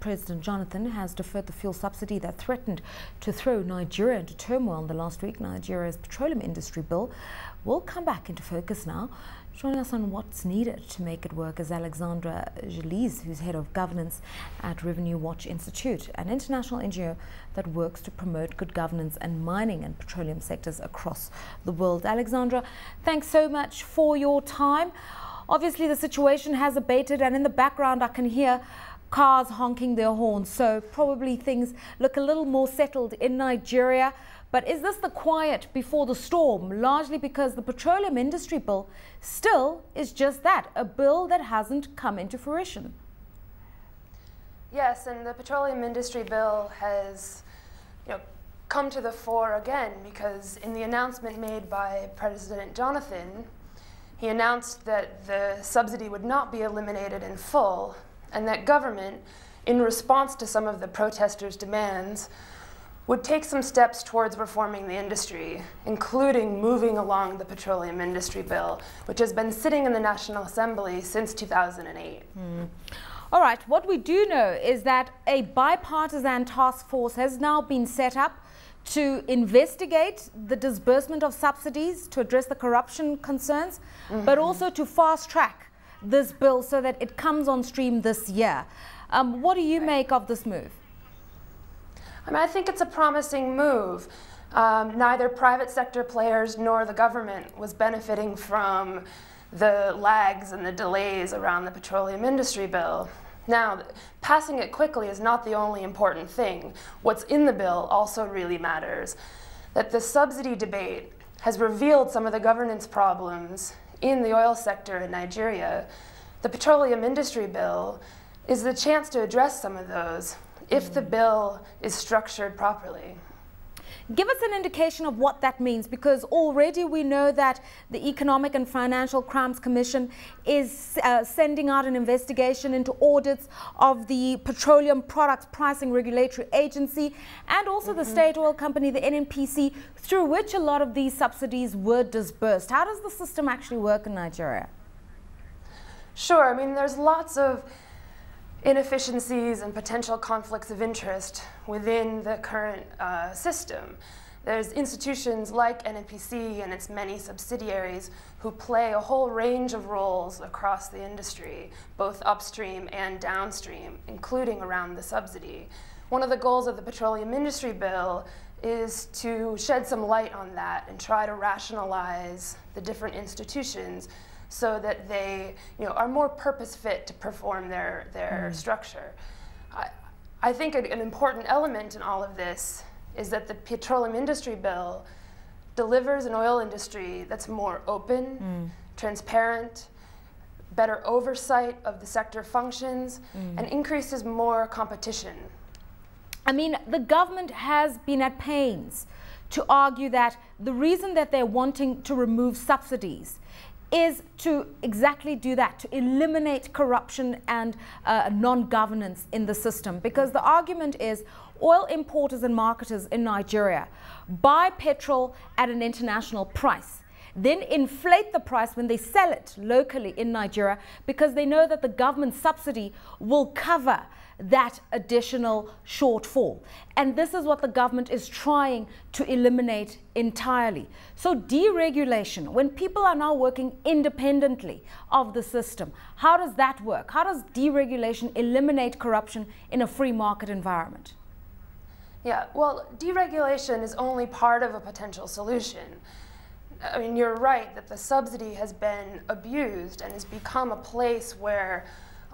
President Jonathan has deferred the fuel subsidy that threatened to throw Nigeria into turmoil in the last week. Nigeria's petroleum industry bill will come back into focus now. Joining us on what's needed to make it work is Alexandra Gillies, who's head of governance at Revenue Watch Institute, an international NGO that works to promote good governance and mining and petroleum sectors across the world. Alexandra, thanks so much for your time. Obviously, the situation has abated, and in the background I can hear cars honking their horns, so probably things look a little more settled in Nigeria. But is this the quiet before the storm, largely because the petroleum industry bill still is just that, a bill that hasn't come into fruition? Yes, and the petroleum industry bill has come to the fore again, because in the announcement made by President Jonathan, he announced that the subsidy would not be eliminated in full, and that government, in response to some of the protesters' demands, would take some steps towards reforming the industry, including moving along the petroleum industry bill, which has been sitting in the National Assembly since 2008. All right, what we do know is that a bipartisan task force has now been set up to investigate the disbursement of subsidies, to address the corruption concerns, but also to fast track this bill so that it comes on stream this year. What do you make of this move? I think it's a promising move. Neither private sector players nor the government was benefiting from the lags and the delays around the petroleum industry bill. Now, passing it quickly is not the only important thing. What's in the bill also really matters. That the subsidy debate has revealed some of the governance problems in the oil sector in Nigeria. The petroleum industry bill is the chance to address some of those if the bill is structured properly. Give us an indication of what that means, because already we know that the Economic and Financial Crimes Commission is sending out an investigation into audits of the Petroleum Products Pricing Regulatory Agency and also the state oil company, the NNPC, through which a lot of these subsidies were disbursed. How does the system actually work in Nigeria? Sure, there's lots of inefficiencies and potential conflicts of interest within the current system. There's institutions like NNPC and its many subsidiaries who play a whole range of roles across the industry, both upstream and downstream, including around the subsidy. One of the goals of the petroleum industry bill is to shed some light on that and try to rationalize the different institutions so that they are more purpose-fit to perform their structure. I think an important element in all of this is that the petroleum industry bill delivers an oil industry that's more open, transparent, better oversight of the sector functions, and increases more competition. The government has been at pains to argue that the reason that they're wanting to remove subsidies is to exactly do that, to eliminate corruption and non-governance in the system. Because the argument is oil importers and marketers in Nigeria buy petrol at an international price, then inflate the price when they sell it locally in Nigeria, because they know that the government subsidy will cover that additional shortfall. And this is what the government is trying to eliminate entirely. So deregulation, when people are now working independently of the system, how does that work? How does deregulation eliminate corruption in a free market environment? Yeah, well, deregulation is only part of a potential solution. You're right that the subsidy has been abused and has become a place where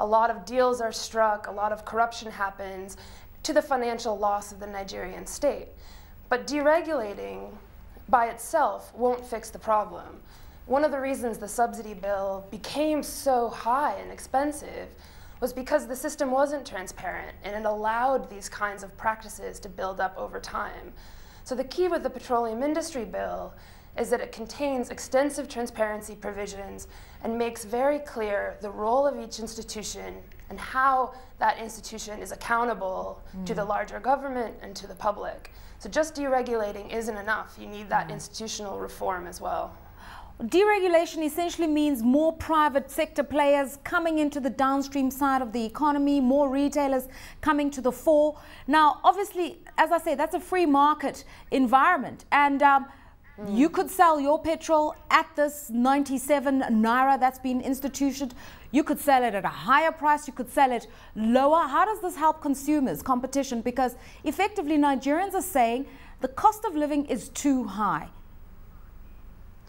a lot of deals are struck, a lot of corruption happens, to the financial loss of the Nigerian state. But deregulating by itself won't fix the problem. One of the reasons the subsidy bill became so high and expensive was because the system wasn't transparent and it allowed these kinds of practices to build up over time. So the key with the petroleum industry bill is that it contains extensive transparency provisions and makes very clear the role of each institution and how that institution is accountable to the larger government and to the public. So just deregulating isn't enough. You need that institutional reform as well. deregulation essentially means more private sector players coming into the downstream side of the economy, more retailers coming to the fore. Now, obviously, as I say, that's a free market environment, and you could sell your petrol at this 97 naira that's been instituted. You could sell it at a higher price, you could sell it lower. How does this help consumers, competition? Because effectively Nigerians are saying the cost of living is too high.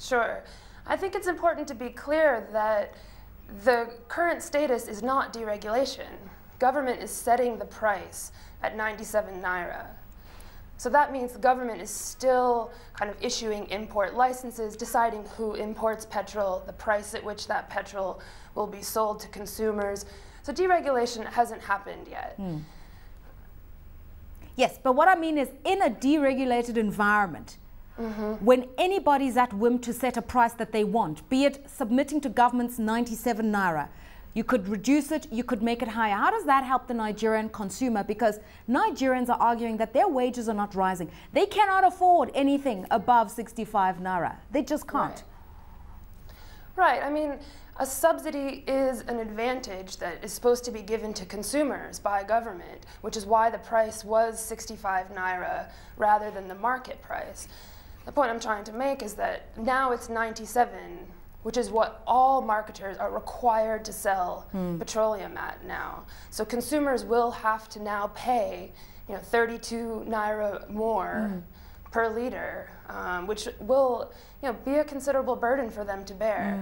Sure. I think it's important to be clear that the current status is not deregulation. Government is setting the price at 97 naira. So that means the government is still kind of issuing import licenses, deciding who imports petrol, the price at which that petrol will be sold to consumers. So deregulation hasn't happened yet. Yes, but what I mean is, in a deregulated environment, when anybody's at whim to set a price that they want, be it submitting to government's 97 naira, you could reduce it, you could make it higher. How does that help the Nigerian consumer? Because Nigerians are arguing that their wages are not rising. They cannot afford anything above 65 naira. They just can't. Right. I mean, a subsidy is an advantage that is supposed to be given to consumers by government, which is why the price was 65 naira rather than the market price. The point I'm trying to make is that now it's 97, which is what all marketers are required to sell petroleum at now. So consumers will have to now pay, 32 naira more per liter, which will, be a considerable burden for them to bear.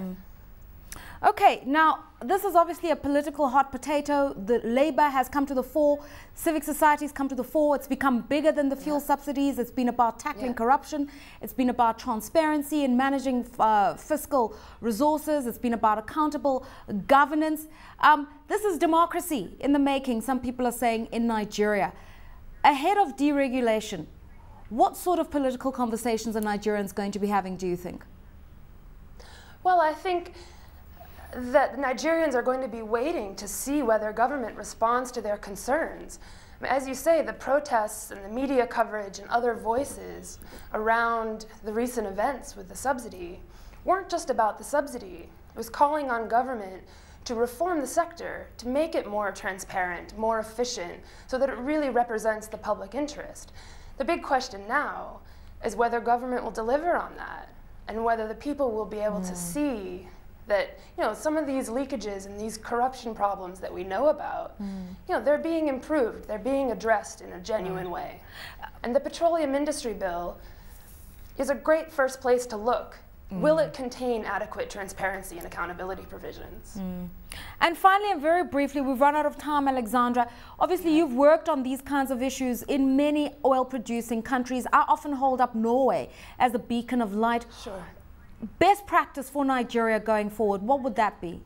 Okay, now this is obviously a political hot potato. The Labour has come to the fore, civic society has come to the fore. It's become bigger than the fuel subsidies. It's been about tackling corruption. It's been about transparency and managing fiscal resources. It's been about accountable governance. This is democracy in the making, some people are saying, in Nigeria. Ahead of deregulation, what sort of political conversations are Nigerians going to be having, do you think? Well, I think that Nigerians are going to be waiting to see whether government responds to their concerns. As you say, the protests and the media coverage and other voices around the recent events with the subsidy weren't just about the subsidy. It was calling on government to reform the sector, to make it more transparent, more efficient, so that it really represents the public interest. The big question now is whether government will deliver on that, and whether the people will be able to see that some of these leakages and these corruption problems that we know about, they're being improved, they're being addressed in a genuine way. And the Petroleum Industry Bill is a great first place to look. Will it contain adequate transparency and accountability provisions? And finally, and very briefly, we've run out of time, Alexandra. Obviously, you've worked on these kinds of issues in many oil-producing countries. I often hold up Norway as a beacon of light. Sure. Best practice for Nigeria going forward, what would that be?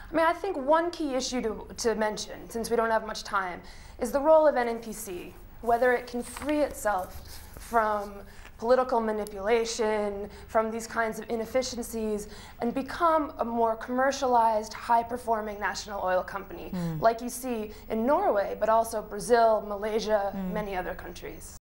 I mean, I think one key issue to mention, since we don't have much time, is the role of NNPC, whether it can free itself from political manipulation, from these kinds of inefficiencies, and become a more commercialized, high-performing national oil company, like you see in Norway, but also Brazil, Malaysia, many other countries.